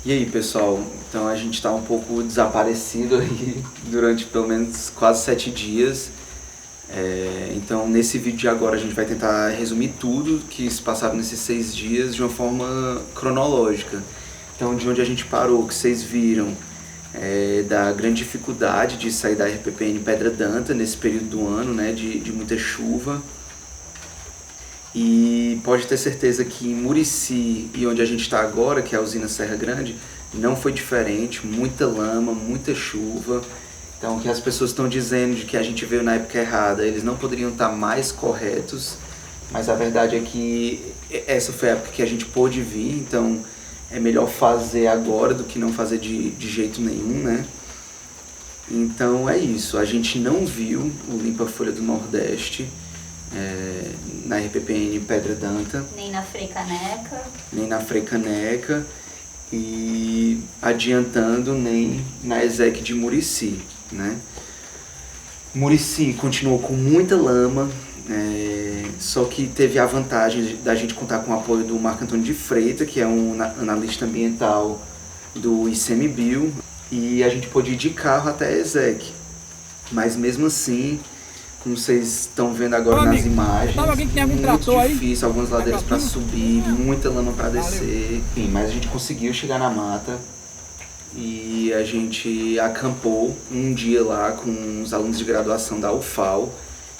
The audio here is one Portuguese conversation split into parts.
E aí, pessoal, então a gente está um pouco desaparecido aí durante pelo menos quase 7 dias. Então nesse vídeo de agora a gente vai tentar resumir tudo que se passaram nesses 6 dias de uma forma cronológica. Então de onde a gente parou, que vocês viram, da grande dificuldade de sair da RPPN Pedra Danta nesse período do ano, né, de muita chuva. E pode ter certeza que em Murici e onde a gente está agora, que é a usina Serra Grande, não foi diferente, muita lama, muita chuva. Então o que as pessoas estão dizendo de que a gente veio na época errada, eles não poderiam estar mais corretos, mas a verdade é que essa foi a época que a gente pôde vir, então é melhor fazer agora do que não fazer de jeito nenhum, né? Então é isso, a gente não viu o Limpa Folha do Nordeste, na RPPN Pedra Danta. Nem na Frecaneca. Nem na Frecaneca. E adiantando, nem na ESEC de Murici, né? Murici continuou com muita lama, só que teve a vantagem da gente contar com o apoio do Marco Antônio de Freitas, que é um analista ambiental do ICMBio, e a gente pôde ir de carro até a ESEC. Mas mesmo assim, como vocês estão vendo agora nas imagens, muito difícil, algumas ladeiras para subir, muita lama para descer. Enfim, mas a gente conseguiu chegar na mata e a gente acampou um dia lá com os alunos de graduação da UFAL,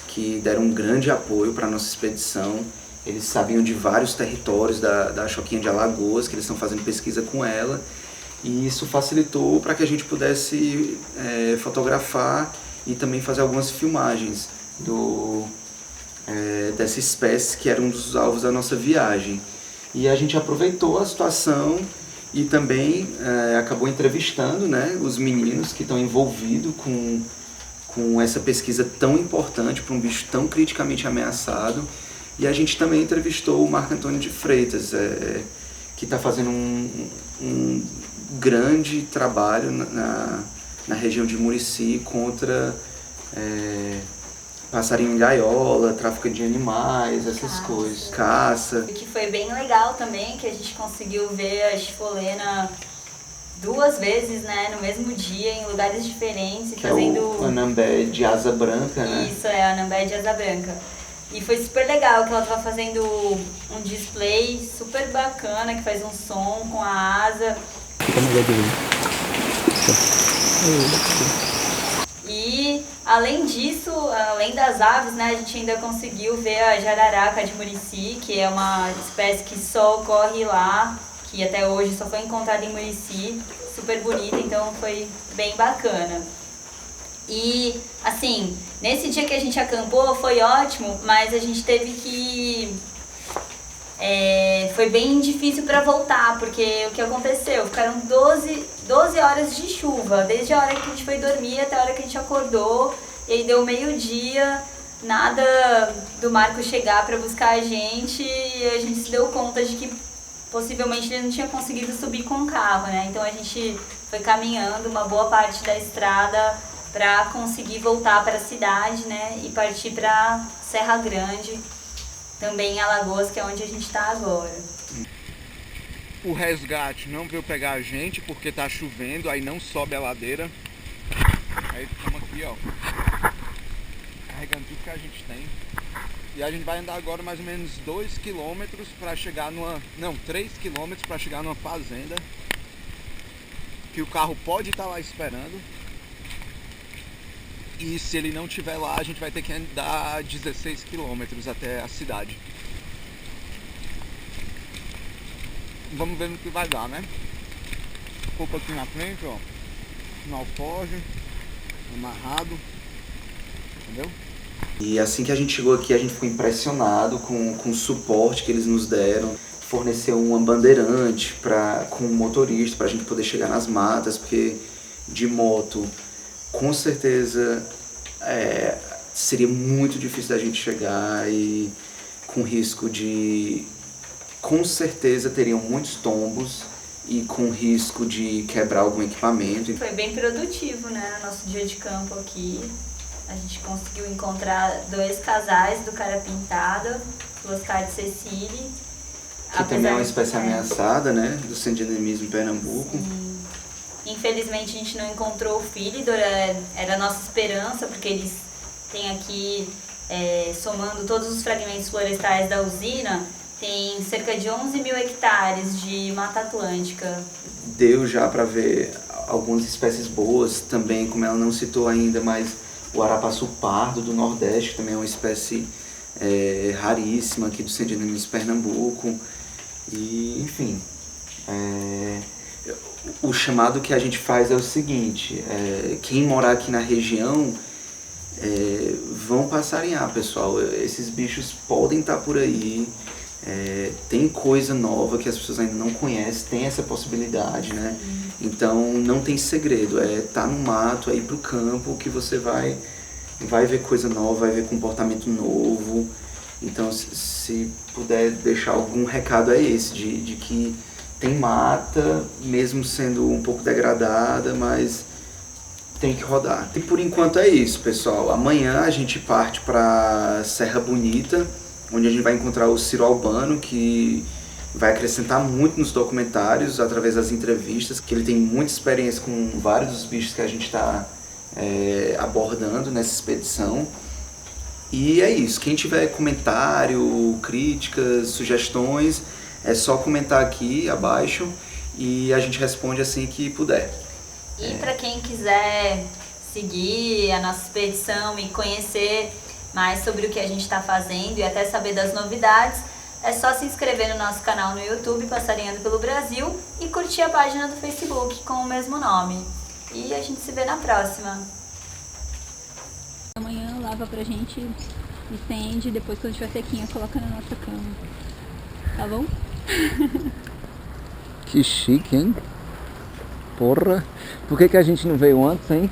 que deram um grande apoio para a nossa expedição. Eles sabiam de vários territórios da Choquinha de Alagoas, que eles estão fazendo pesquisa com ela, e isso facilitou para que a gente pudesse fotografar e também fazer algumas filmagens dessa espécie que era um dos alvos da nossa viagem. E a gente aproveitou a situação e também acabou entrevistando, né, os meninos que estão envolvidos com essa pesquisa tão importante para um bicho tão criticamente ameaçado. E a gente também entrevistou o Marco Antônio de Freitas, que está fazendo um grande trabalho na região de Murici contra passarinho em gaiola, tráfico de animais, essas coisas, caça. O que foi bem legal também, que a gente conseguiu ver a chifolena 2 vezes, né, no mesmo dia, em lugares diferentes, que fazendo... É o anambé de asa branca, né? Isso, a anambé de asa branca. E foi super legal que ela estava fazendo um display super bacana, que faz um som com a asa. E além disso, além das aves, né, a gente ainda conseguiu ver a jararaca de Murici, que é uma espécie que só ocorre lá, que até hoje só foi encontrada em Murici, super bonita, então foi bem bacana. E assim, nesse dia que a gente acampou foi ótimo, mas a gente teve que... foi bem difícil para voltar, porque o que aconteceu? Ficaram 12 horas de chuva, desde a hora que a gente foi dormir até a hora que a gente acordou, e aí deu meio-dia, nada do Marco chegar para buscar a gente, e a gente se deu conta de que possivelmente ele não tinha conseguido subir com o carro, né? Então a gente foi caminhando uma boa parte da estrada para conseguir voltar para a cidade, né? E partir para Serra Grande, também em Alagoas, que é onde a gente está agora. O resgate não veio pegar a gente porque tá chovendo, aí não sobe a ladeira. Aí estamos aqui, ó, carregando tudo que a gente tem. E a gente vai andar agora mais ou menos 2 quilômetros para chegar numa... Não, 3 quilômetros para chegar numa fazenda que o carro pode estar lá esperando. E se ele não estiver lá, a gente vai ter que andar 16 quilômetros até a cidade. Vamos ver no que vai dar, né? Roupa aqui na frente, ó, no alforje, amarrado, entendeu? E assim que a gente chegou aqui, a gente ficou impressionado com o suporte que eles nos deram. Forneceu uma bandeirante com um motorista para a gente poder chegar nas matas, porque de moto, com certeza, seria muito difícil da gente chegar e com risco de... Com certeza teriam muitos tombos e com risco de quebrar algum equipamento. Foi bem produtivo, né, nosso dia de campo aqui. A gente conseguiu encontrar 2 casais do Cara Pintada, do Oscar de Cecília. Que também é uma espécie ameaçada, né? Do centro de endemismo em Pernambuco. Infelizmente a gente não encontrou o Philidor, era a nossa esperança, porque eles têm aqui, somando todos os fragmentos florestais da usina, tem cerca de 11 mil hectares de Mata Atlântica. Deu já para ver algumas espécies boas também, como ela não citou ainda, mas o arapaçu pardo do Nordeste, que também é uma espécie raríssima aqui do centro de endemismo de Pernambuco. E, enfim, o chamado que a gente faz é o seguinte: quem morar aqui na região, vão passarinhar, pessoal. Esses bichos podem estar por aí. Tem coisa nova que as pessoas ainda não conhecem, tem essa possibilidade, né? Então não tem segredo, tá no mato, ir pro campo que você vai ver coisa nova, vai ver comportamento novo. Então se puder deixar algum recado é esse, de que tem mata, mesmo sendo um pouco degradada, mas tem que rodar. E por enquanto é isso, pessoal. Amanhã a gente parte para Serra Bonita, onde a gente vai encontrar o Ciro Albano, que vai acrescentar muito nos documentários através das entrevistas, que ele tem muita experiência com vários dos bichos que a gente está abordando nessa expedição. E é isso. Quem tiver comentário, críticas, sugestões, é só comentar aqui abaixo e a gente responde assim que puder. E para quem quiser seguir a nossa expedição e conhecer mais sobre o que a gente está fazendo e até saber das novidades, é só se inscrever no nosso canal no YouTube, Passarinhando pelo Brasil, e curtir a página do Facebook com o mesmo nome. E a gente se vê na próxima. Amanhã lava pra gente, estende, depois quando estiver sequinha coloca na nossa cama. Tá bom? Que chique, hein? Porra! Por que a gente não veio antes, hein?